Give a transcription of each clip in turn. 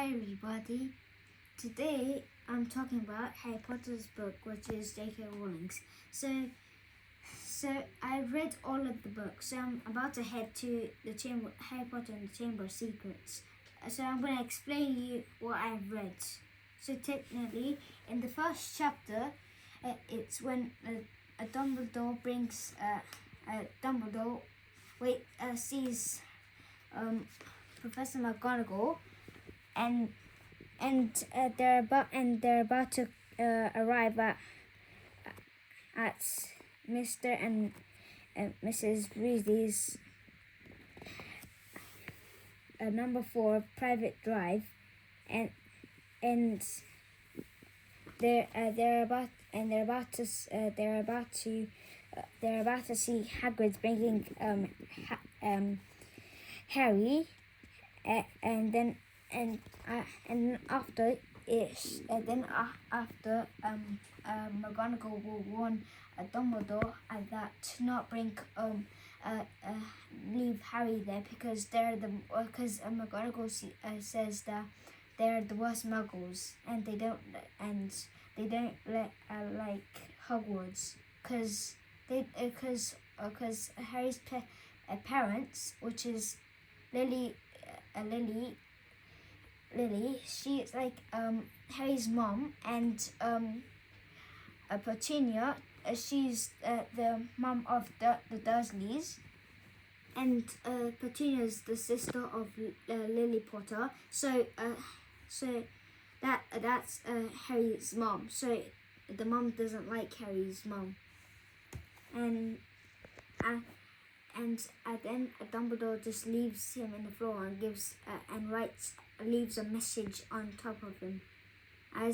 Hi everybody. Today I'm talking about Harry Potter's book, which is J.K Rowling's. So I read all of the books. So I'm about to head to the chamber, Harry Potter and the Chamber of Secrets. So I'm going to explain you what I've read. So technically, in the first chapter, it's when a Dumbledore brings sees Professor McGonagall, and they're about to arrive at Mr. and Mrs. Weasley's number 4 private drive, and they're about to see Hagrid bringing Harry, and after McGonagall will warn Dumbledore that to not bring leave Harry there because McGonagall says that they're the worst Muggles and they don't like Hogwarts because Harry's parents, which is Lily, she's like Harry's mom, and Petunia, she's the mom of the Dursleys, and Petunia is the sister of Lily Potter. So that's Harry's mom. So the mom doesn't like Harry's mom, and then Dumbledore just leaves him in the floor and leaves a message on top of him, you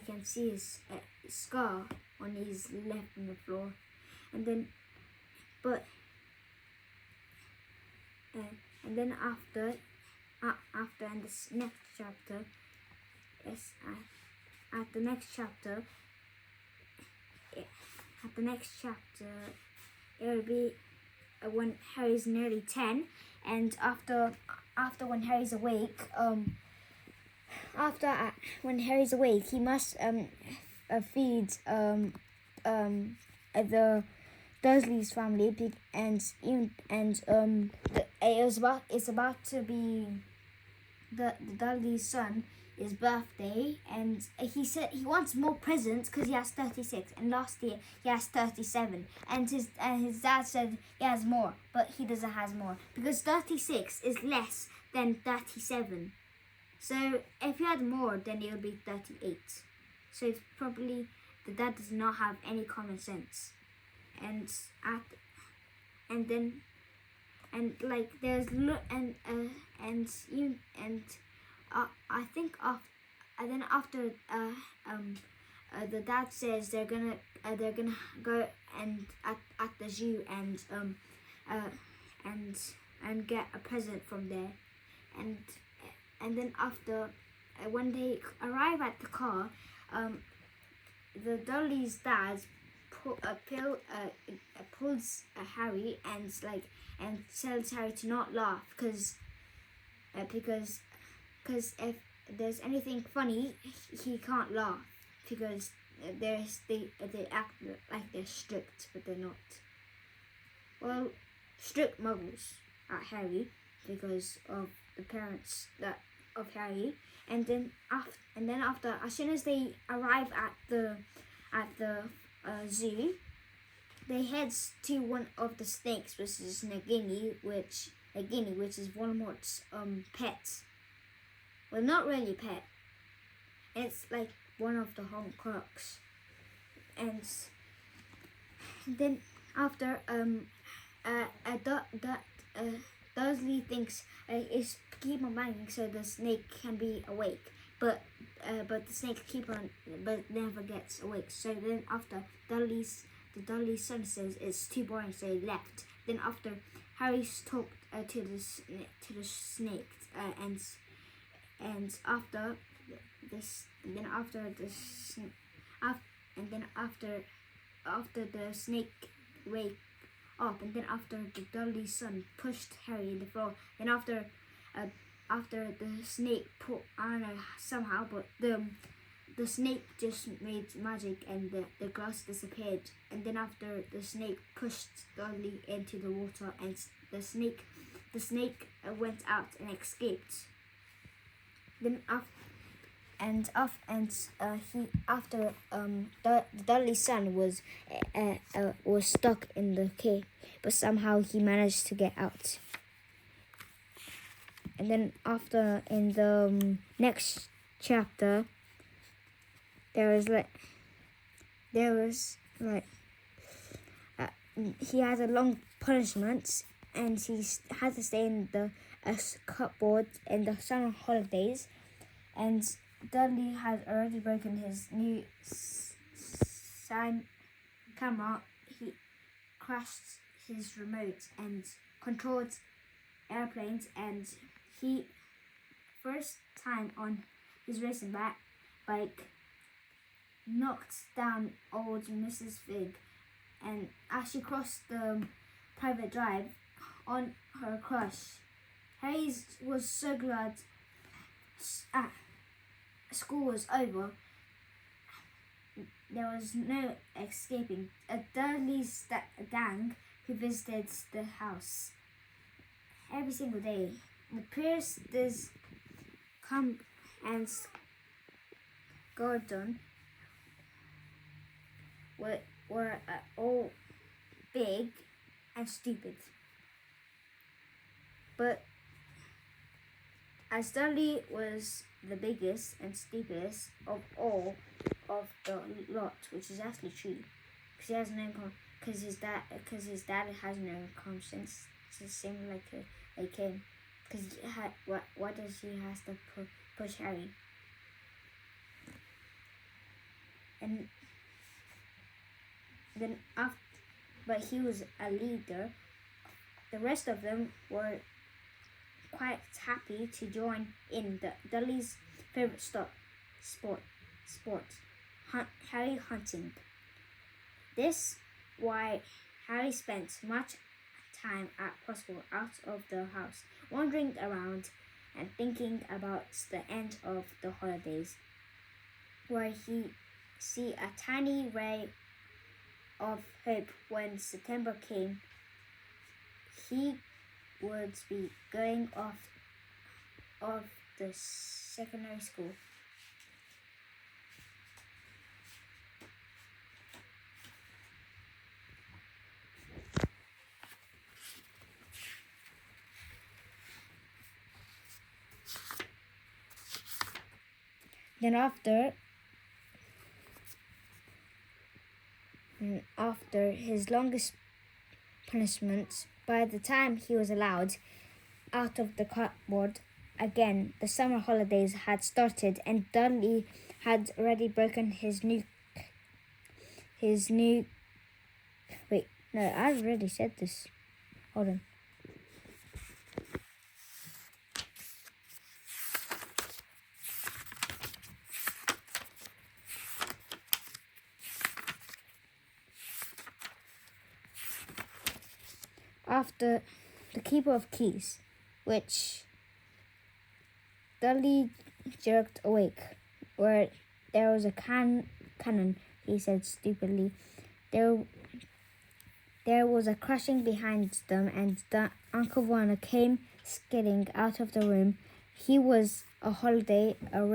can see his scar when he's left on the floor, and then after in this next chapter, at the next chapter, it will be when Harry's nearly 10, and after when Harry's awake, when Harry's awake, he must feed the Dursley's family, it's about to be the Dudley's son, his birthday, and he said he wants more presents because he has 36, and last year he has 37, and his dad said he has more, but he doesn't have more because 36 is less than 37. So if he had more, then it would be 38. So it's probably the dad does not have any common sense, and I think after the dad says they're gonna go and at the zoo and get a present from there, and then after when they arrive at the car, the Dudley's dad pulls Harry and tells Harry to not laugh because if there's anything funny, he can't laugh because they act like they're strict, but they're not. Well, strict Muggles at Harry because of the parents of Harry, and then after as soon as they arrive at the zoo, they heads to one of the snakes, which is Nagini, which is Voldemort's pet. Well, not really pet. It's like one of the Horcruxes. And then after Dursley thinks is keep on banging so the snake can be awake, but the snake never gets awake. So then after the Dudley's son says it's too boring, so he left. Then after Harry's talked to the snake, and after the snake up, and then after the Dudley's son pushed Harry in the floor. Then after the snake put, I don't know somehow, but the snake just made magic and the glass disappeared. And then after the snake pushed Dudley into the water, and the snake went out and escaped. Then the Dudley's son was stuck in the cave, but somehow he managed to get out. And then after, in the next chapter, he had a long punishment, and he had to stay in the cupboard in the summer holidays. And Dudley had already broken his new camera. He crashed his remote and controlled airplanes, and he, first time on his racing bike, knocked down old Mrs. Fig, and as she crossed the private drive on her crush, Harry was so glad school was over. There was no escaping. A Dudley's gang who visited the house every single day. The Pierces come and Gordon were all big and stupid. But as Dudley was the biggest and stupidest of all of the lot, which is actually true, because he has no because his dad has no conscience. It's the same like him. Because why does he have to push Harry? And then but he was a leader. The rest of them were quite happy to join in Dudley's favorite sport, Harry hunting. This why Harry spent much time as possible out of the house, wandering around and thinking about the end of the holidays, where he see a tiny ray of hope when September came. He would be going off of the secondary school. Then after his longest punishment, by the time he was allowed out of the cupboard again, the summer holidays had started, and Dudley had already broken his new. Wait, no, I already said this. Hold on. After the Keeper of Keys, which Dudley jerked awake, where there was a cannon, he said stupidly. There was a crashing behind them, and Uncle Vernon came skidding out of the room. He was a holiday, a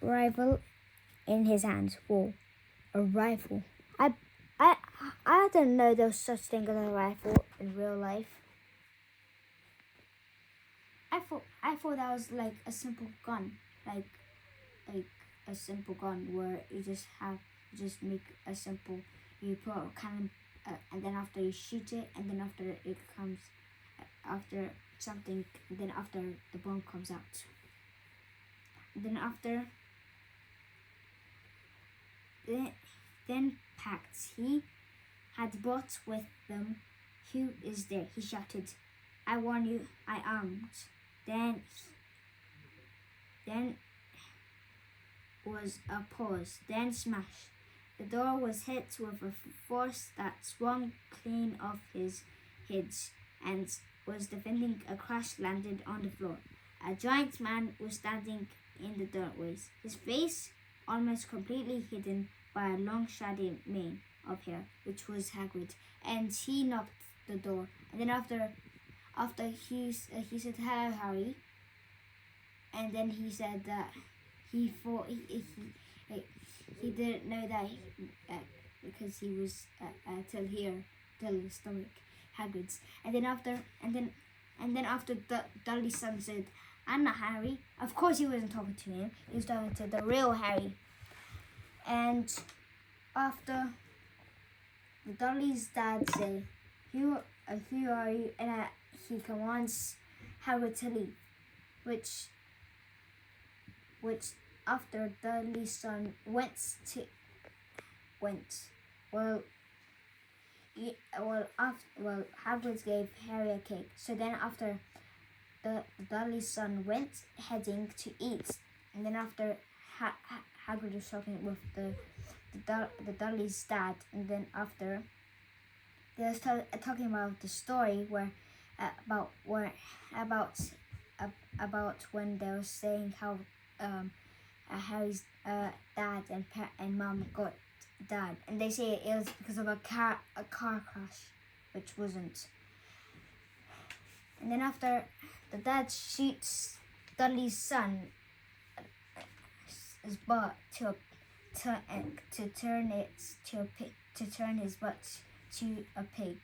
rifle in his hands. Whoa, a rifle. I didn't know there was such thing as a rifle in real life. I thought that was like a simple gun, like a simple gun where you just make a simple, you put a cannon, and then after you shoot it, and then after it comes, after something, and then after the bomb comes out, and then after then packs he had brought with them. Who is there? He shouted. I warn you, I armed. Then was a pause. Then smash. The door was hit with a force that swung clean off his hinge and was defending a crash landed on the floor. A giant man was standing in the doorways, his face almost completely hidden by a long shaggy mane of hair, which was Hagrid, and he knocked the door. And then after he said, "Hello, Harry," and then he said that he thought he didn't know that because he was till the stomach, Hagrid's. And then after Dudley's son said, "I'm not Harry." Of course, he wasn't talking to him. He was talking to the real Harry. And after Dudley's dad said, "Who are you?" and he commands Hagrid to leave, which after Dudley's son Hagrid gave Harry a cake. So then after the Dudley's son went heading to eat, and then after Hagrid was talking with the Dudley's dad, and then after they was talking about the story about when they were saying how Harry's dad and mom got died, and they say it was because of a car crash, which wasn't. And then after the dad shoots Dudley's son his butt to turn his butt to a pig.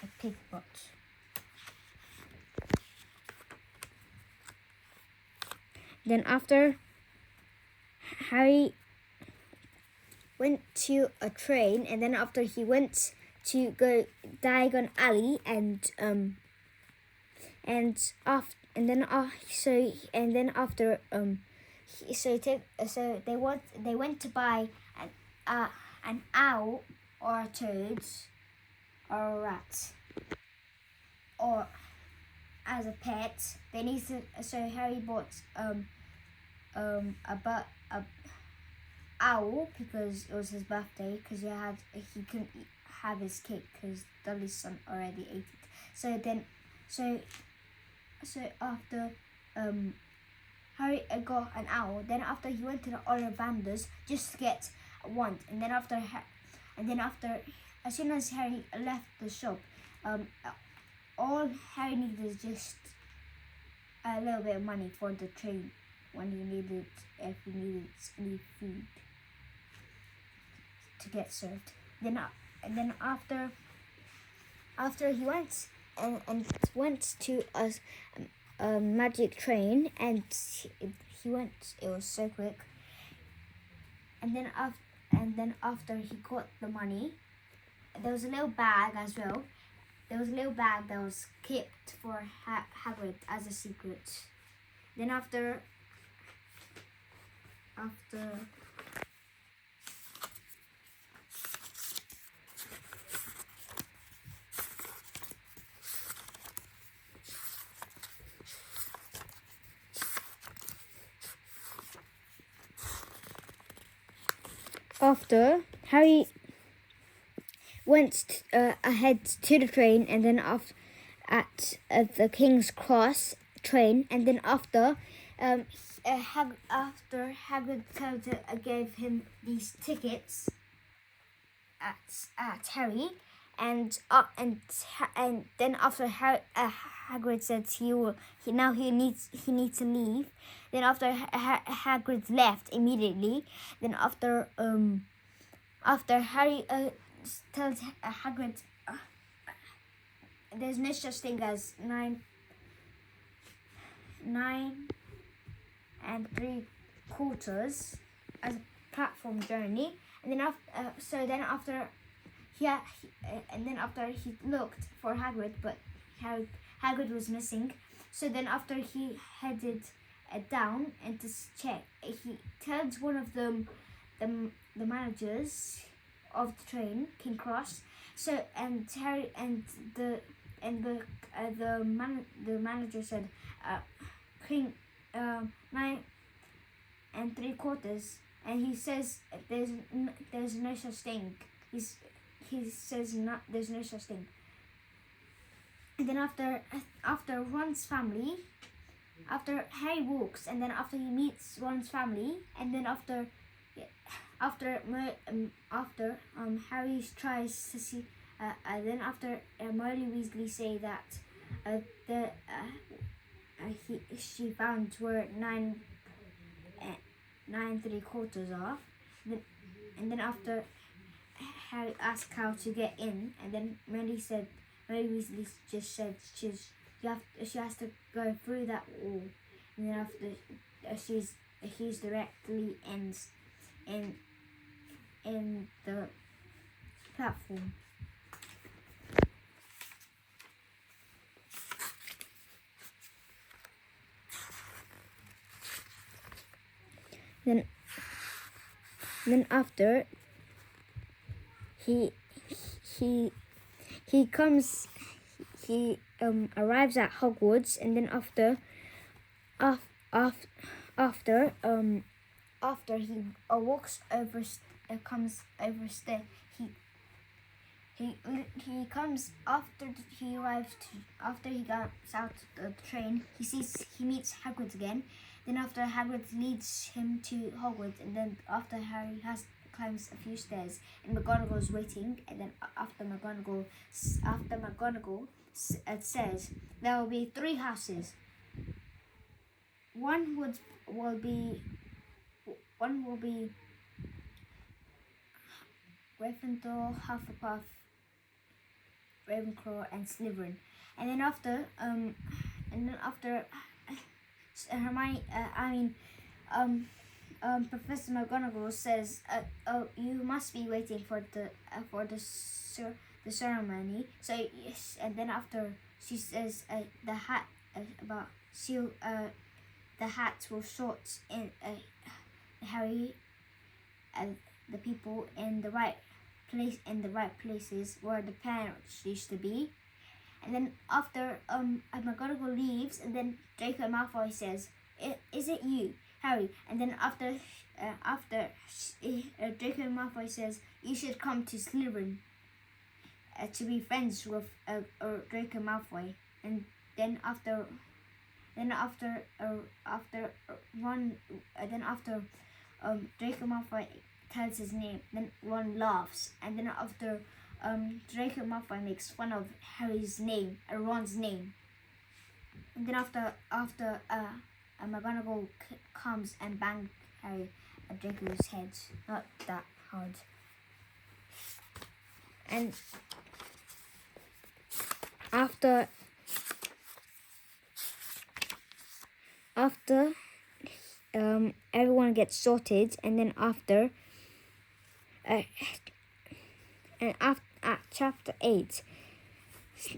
A pig butt. Then after Harry went to a train, and then after he went to go Diagon Alley, so they went to buy an owl or a toad or a rat or as a pet. They need to. So Harry bought a owl because it was his birthday, because he couldn't have his cake because Dudley's son already ate it. So after Harry got an owl, then after he went to the Ollivanders just to get a wand, and then after as soon as Harry left the shop, all Harry needed is just a little bit of money for the train if he needed any food to get served. Then after he went and went to a magic train, and he went. It was so quick. And then after he got the money, there was a little bag as well. There was a little bag that was kept for Hagrid as a secret. Then after Harry went ahead to the train, and then at the King's Cross train, and then after Hagrid gave him these tickets at Harry, and then after Hagrid said he needs to leave. Then after Hagrid left immediately. Then after Harry tells Hagrid there's no such thing as 9 3/4 as a platform journey, and then after he looked for Hagrid, but Hagrid was missing. So then after he headed down and to check, he tells one of the managers of the train, King Cross. So and Harry and the manager said, King and 3/4, and he says there's no such thing. He says not there's no such thing. And then after Ron's family, after Harry walks, and then after he meets Ron's family, and then after Harry tries to see, then after Molly Weasley say that she found where 9 3/4 are, and then after Harry asked how to get in, and then Molly Weasley just said she has to go through that wall, and then after she's directly in the platform. Then after he arrives at Hogwarts, and then after he walks over, comes over stair, he comes after he arrives after he gets out the train. He meets Hagrid again. Then after Hagrid leads him to Hogwarts, and then after Harry climbs a few stairs, and McGonagall's waiting, and then after McGonagall says there will be 3 houses. One will be Gryffindor, Hufflepuff, Ravenclaw, and Slytherin. And then after Professor McGonagall says, "Oh, you must be waiting for the ceremony." So yes, and then after she says the hat the hat will sort in Harry and the people in the right places where the parents used to be. And then after McGonagall leaves, and then Draco Malfoy says, "Is it you, Harry?" And then after Draco Malfoy says, "You should come to Slytherin to be friends with Draco Malfoy." And then after Draco Malfoy tells his name, then Ron laughs, and then after Draco Malfoy makes fun of Harry's name, Ron's name, and then after McGonagall comes and bangs Harry at Draco's head, not that hard, and after everyone gets sorted, and then after at chapter 8,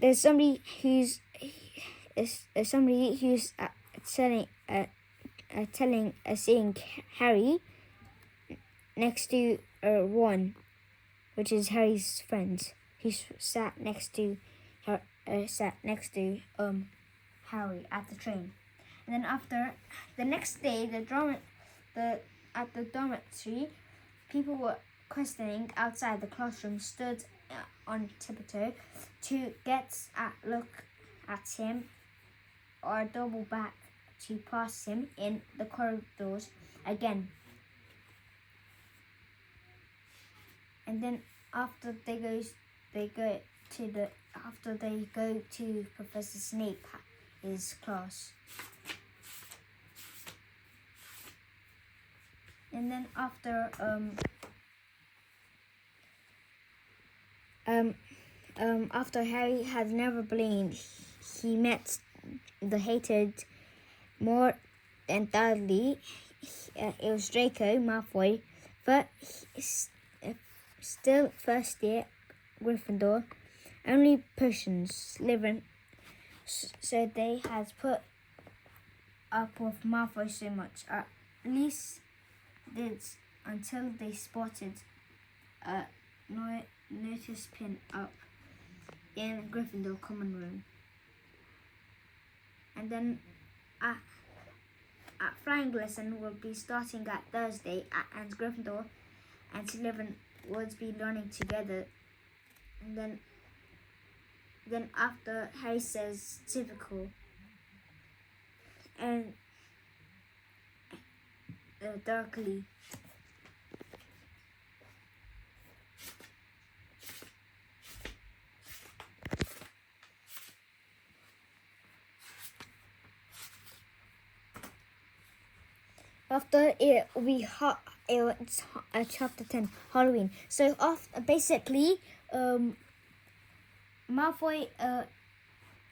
there's somebody who's seeing Harry next to Ron, which is Harry's friend. He's sat next to Harry at the train. And then after the next day, at the dormitory, people were questioning outside the classroom, stood on tiptoe to get a look at him or double back to pass him in the corridors again. And then after they go to Professor Snape's class. And then after after Harry had never blinked, he met the hated more than Dudley. It was Draco Malfoy, but still first year Gryffindor, only potions, Slytherin. So they had put up with Malfoy so much, at least did, until they spotted a notice pin up in Gryffindor common room. And then flying lesson will be starting at Thursday, and Gryffindor and Slytherin would be learning together. And then after Harry says typical, and darkly. After it will be hot. It's chapter 10, Halloween. So basically, Malfoy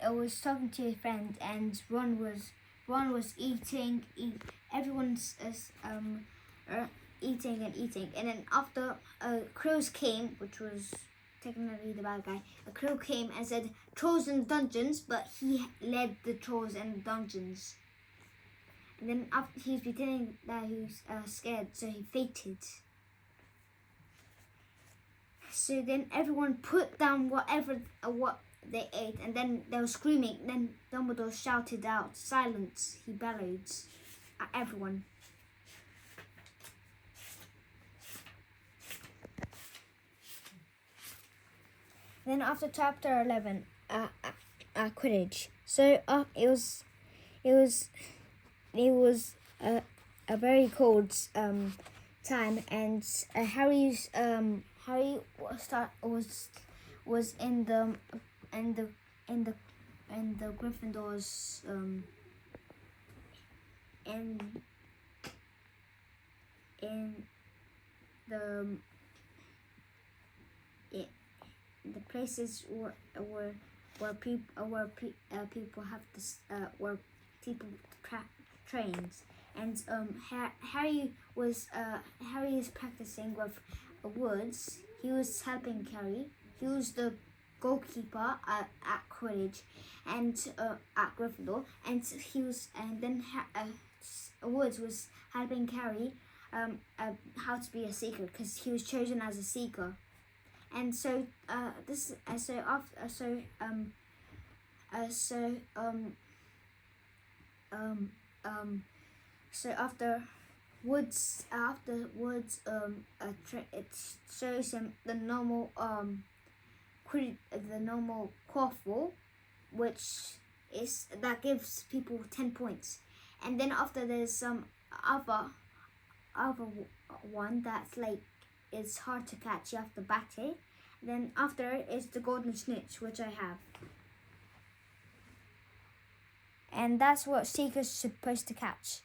was talking to his friend, and Ron was eating. Everyone's eating, and then after crows came, which was technically the bad guy. A crow came and said trolls in dungeons, but he led the trolls in the dungeons. And then after he was pretending that he was scared, so he fainted. So then everyone put down what they ate, and then they were screaming. Then Dumbledore shouted out, "Silence!" He bellowed at everyone. Then after chapter 11, Quidditch. So it was a very cold time, and Harry was in the Gryffindor's in the places where people have this where people trains, and Harry is practicing with Woods. He was helping Harry. He was the goalkeeper at Quidditch and at Gryffindor, and then Woods was helping Harry how to be a seeker, because he was chosen as a seeker. And so after Woods it shows him the normal quaffle, which that gives people 10 points. And then after there's some other one that's like it's hard to catch. You have to bat it. Then after is the golden snitch, which I have. And that's what Seeker's supposed to catch.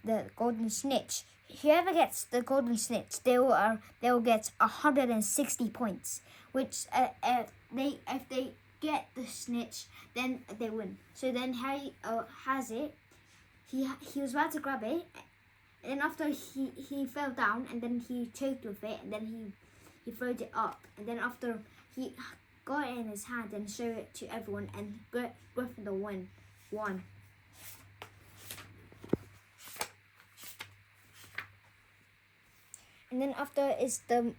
The golden snitch. Whoever gets the golden snitch, they will get 160 points. Which if they get the snitch, then they win. So then Harry has it. He was about to grab it, and then after he fell down, and then he choked with it, and then he throwed it up, and then after he got it in his hand and showed it to everyone, and Gryffindor won. And then after is the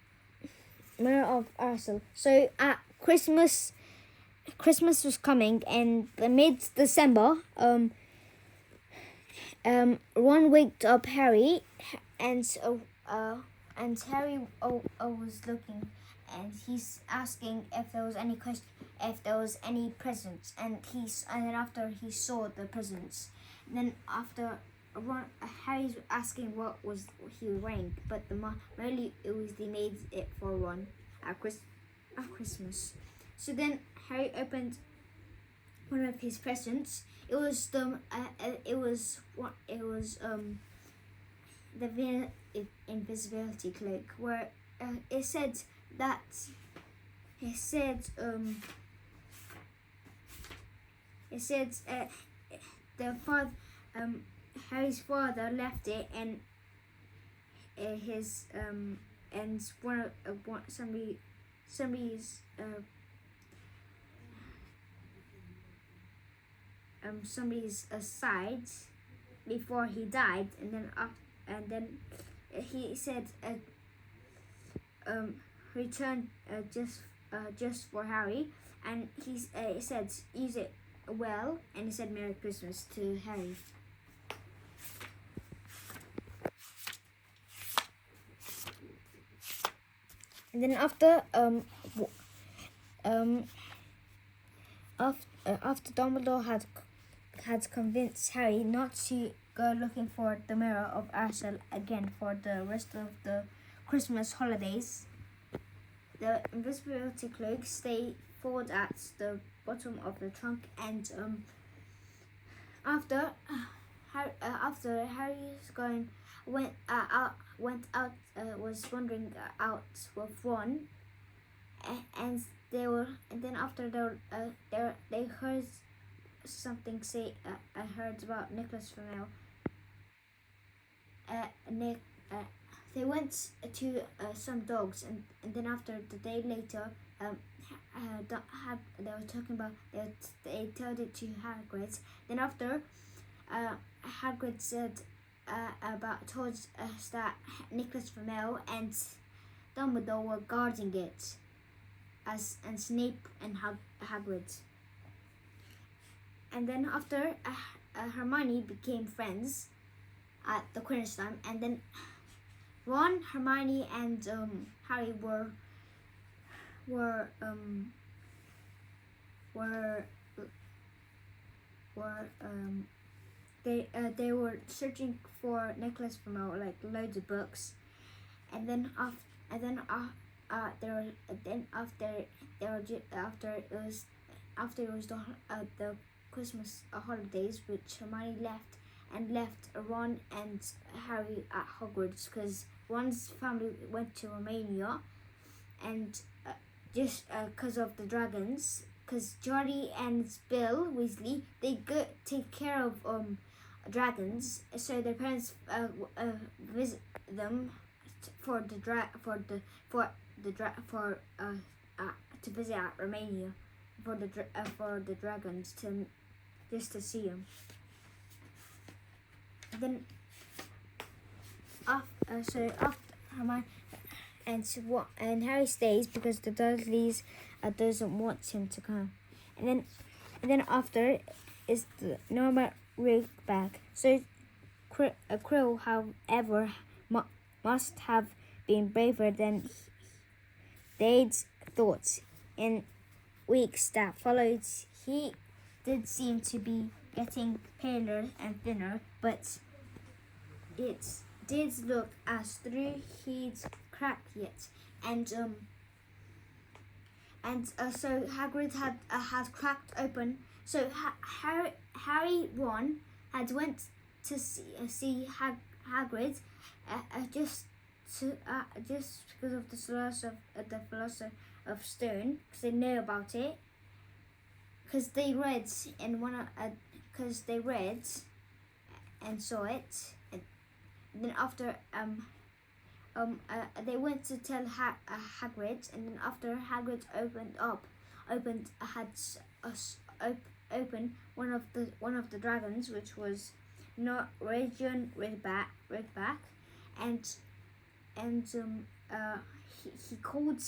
Mirror of Erised. So at Christmas was coming, and mid-December, Ron waked up Harry, and Harry was looking, and he's asking if there was any presents, and then after he saw the presents, and then after Harry's asking what was he wearing, but really they made it for Ron at Christmas. So then Harry opened one of his presents. It was the invisibility cloak, where it said Harry's father left it, and somebody's side before he died, and then he said return just for Harry, and he said use it well, and he said Merry Christmas to Harry. And then after after Dumbledore had convinced Harry not to go looking for the Mirror of Ersel again for the rest of the Christmas holidays, the invisibility cloak stayed forward at the bottom of the trunk, and after Harry's going went out was wandering out with Ron, and then after they heard something say I heard about Nicholas Flamel. They went to some dogs, and then after the day later, they were talking about they told it to Hagrid. Then after, Hagrid said told us that Nicholas Flamel and Dumbledore were guarding it, and Snape and Hagrid. And then after, Hermione became friends at the Quidditch time, and then Ron, Hermione, and Harry were they were searching for Nicholas Flamel, like loads of books, and then after it was the Christmas holidays, which Hermione left Ron and Harry at Hogwarts because Ron's family went to Romania, and just because of the dragons, because Charlie and Bill Weasley, they go take care of dragons, so their parents visit them to visit at Romania for the dragons to see them. Then after Hermione and Harry stays because the Dudleys doesn't want him to come, and then after is the normal rig back. So Krill, however, must have been braver than they'd thought. In weeks that followed, he did seem to be getting paler and thinner, but it did look as though he'd cracked yet, and so Hagrid had cracked open. So Harry, Ron had went to see Hagrid just because of the Philosopher of Stone, because they know about it, because they read in because they read and saw it, and then after they went to tell Hagrid, and then after Hagrid opened one of the dragons, which was Norwegian Ridback, and he called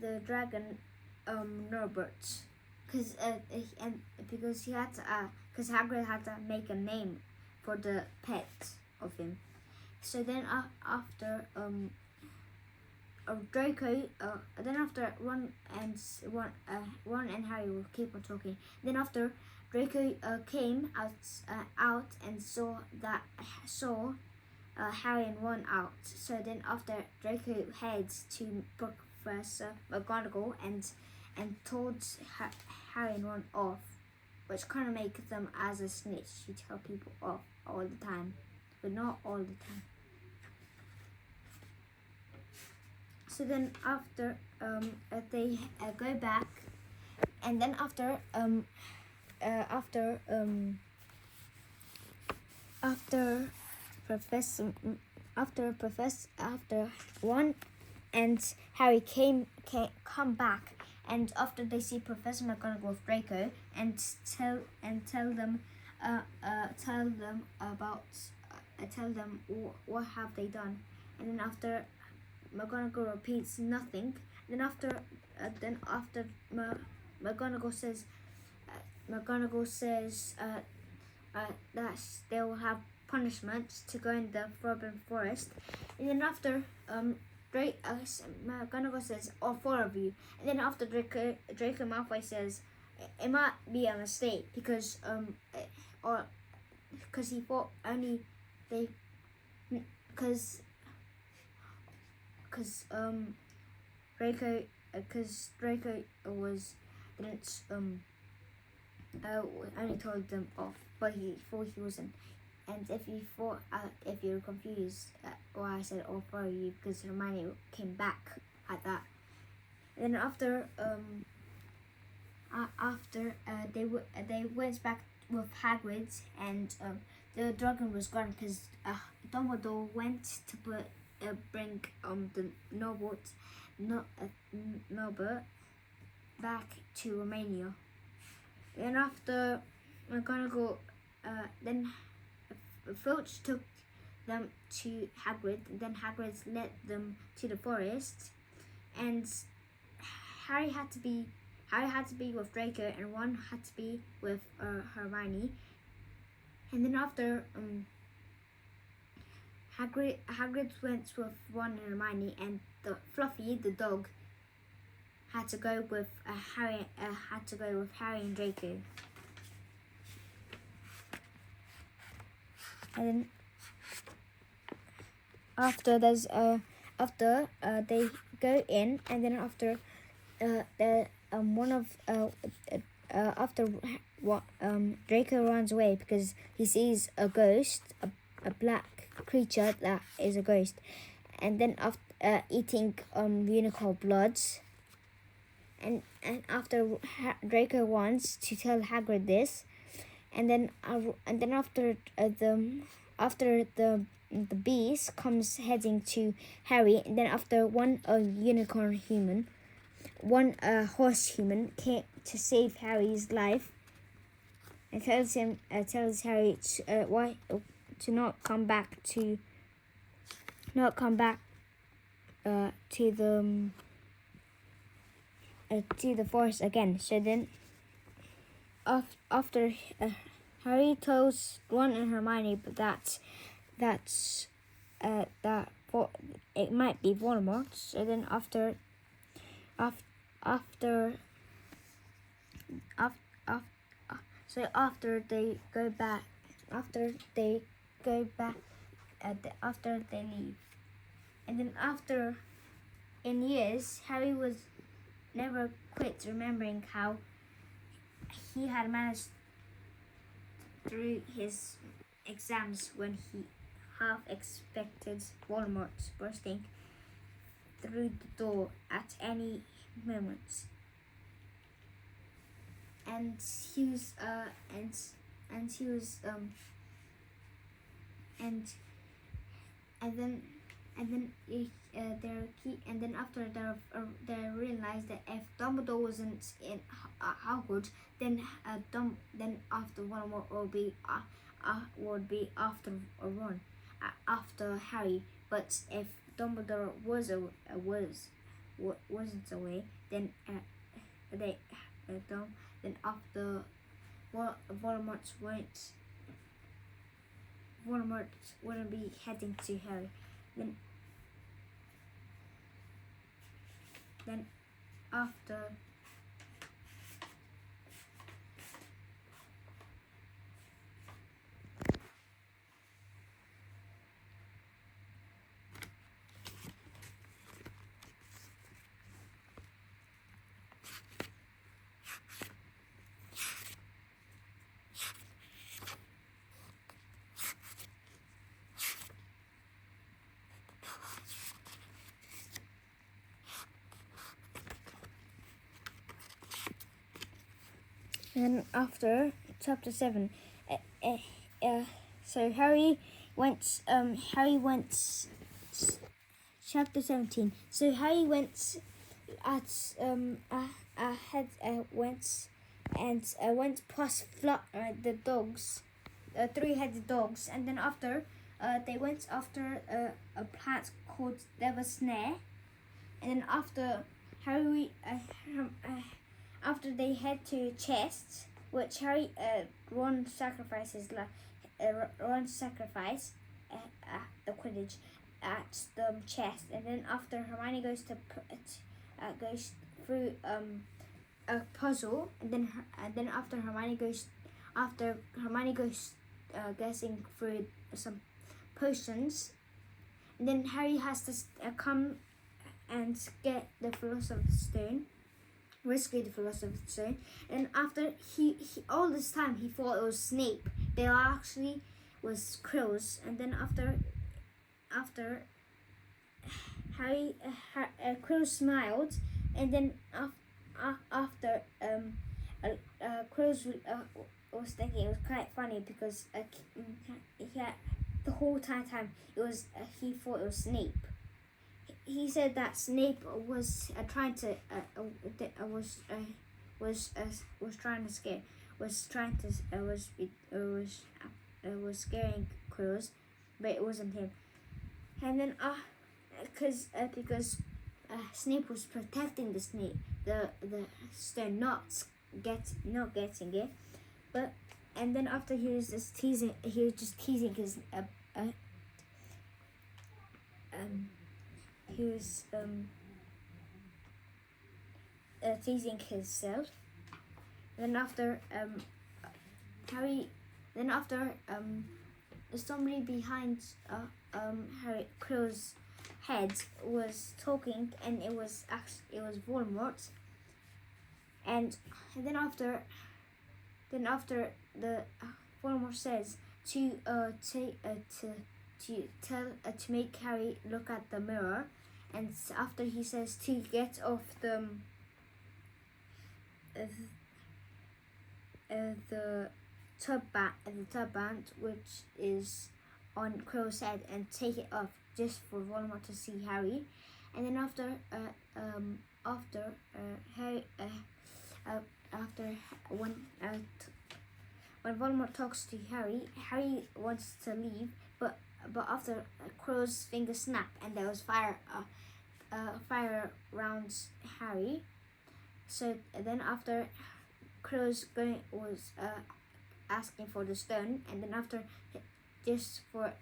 the dragon Norbert, because Hagrid had to make a name for the pet of him. So then after Draco, then after Ron and Harry will keep on talking. Then after Draco came out and saw Harry and Ron out. So then after Draco heads to Professor McGonagall and told Harry and Ron off, which kind of makes them as a snitch. You tell people off all the time, but not all the time. So then after they go back, and then after Ron and Harry come back, and after they see Professor McGonagall with Draco, and tell them what have they done, and then after McGonagall repeats nothing. Then after McGonagall says that they will have punishment to go in the forbidden forest. And then after McGonagall says, all four of you. And then after Draco Malfoy says, it might be a mistake because he thought only they because Draco was didn't only told them off, but he thought he wasn't. And if you're confused why I said all four of you, because Hermione came back at that. And then after they went back with Hagrid, and the dragon was gone because Dumbledore went to bring the Norbert back to Romania. Then after McGonagall, then Filch took them to Hagrid. Then Hagrid led them to the forest, and Harry had to be with Draco, and Ron had to be with Hermione. And then after Hagrid went with Ron and Hermione, and Fluffy the dog had to go with Harry and Draco. And then after they go in, and then after Draco runs away because he sees a ghost, a black creature that is a ghost, and then after eating unicorn bloods, and after Draco wants to tell Hagrid this, and then after the beast comes heading to Harry, and then after one horse human came to save Harry's life, and tells Harry to not come back to the forest again. So then after Harry tells Ron and Hermione that it might be Voldemort. So then after they go back, after they leave, and then after in years, Harry was never quit remembering how he had managed through his exams when he half expected Voldemort bursting through the door at any moment. And he was after they realized that if Dumbledore wasn't in Hogwarts, then after Voldemort would be after Ron, after Harry. But if Dumbledore wasn't away, then then after Voldemort wouldn't be heading to Harry. Then after And after chapter 7, so Harry went. Chapter 17. So Harry went went past the dogs, three-headed dogs, and then after they went after a plant called Devil's Snare, and then after Harry after they head to chests, which Ron sacrifices Ron's sacrifice the Quidditch at the chest, and then after Hermione goes to goes through a puzzle, and then after Hermione goes guessing through some potions, and then Harry has to come and get the Philosopher's Stone, rescue the Philosopher's Stone. And after he all this time he thought it was Snape, but it actually was Quirrell. And then after Harry Quirrell smiled, and then after Quirrell was thinking it was quite funny because the whole time it was he thought it was Snape. He said that Snape was trying to was scaring Quirrell, but it wasn't him. And then because Snape was protecting the stone, not getting it, but and then after he was just teasing his he was teasing himself. Then after somebody behind Harry Quirrell's head was talking, and it was Voldemort. And then after the Voldemort says to make Harry look at the mirror, and after he says to get off the turband which is on Quirrell's head, and take it off just for Voldemort to see Harry. And then when Voldemort talks to Harry wants to leave, but after Quirrell's finger snapped, and there was fire around Harry. So then after Quirrell's was asking for the stone, and then after just for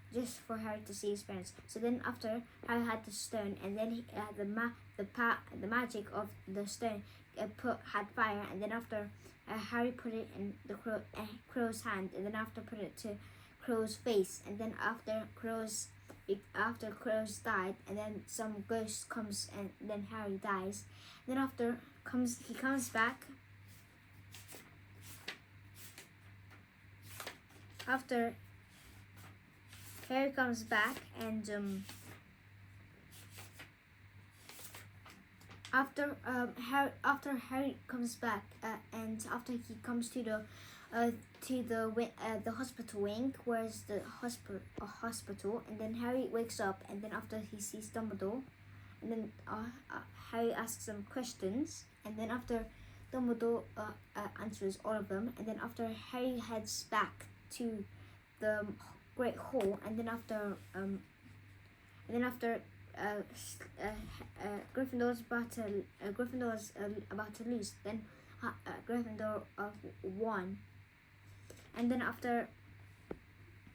Harry to see his parents. So then after Harry had the stone, and then the magic of the stone had fire, and then after Harry put it in the Quirrell's hand, and then after put it to Quirrell's face, and then after Quirrell's died, and then some ghost comes, and then Harry dies. Then after he comes back. After Harry comes back, and after Harry comes back, and after he comes to the hospital wing, where's the hospital, and then Harry wakes up, and then after he sees Dumbledore, and then Harry asks some questions, and then after Dumbledore answers all of them, and then after Harry heads back to the Great Hall, and then after Gryffindor's about to lose. Then Gryffindor won, and then after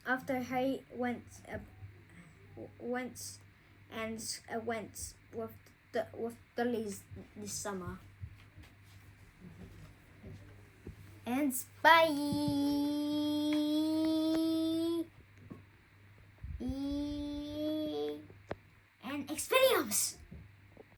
Harry went with Dudley's this summer. And bye. And Expelliarmus!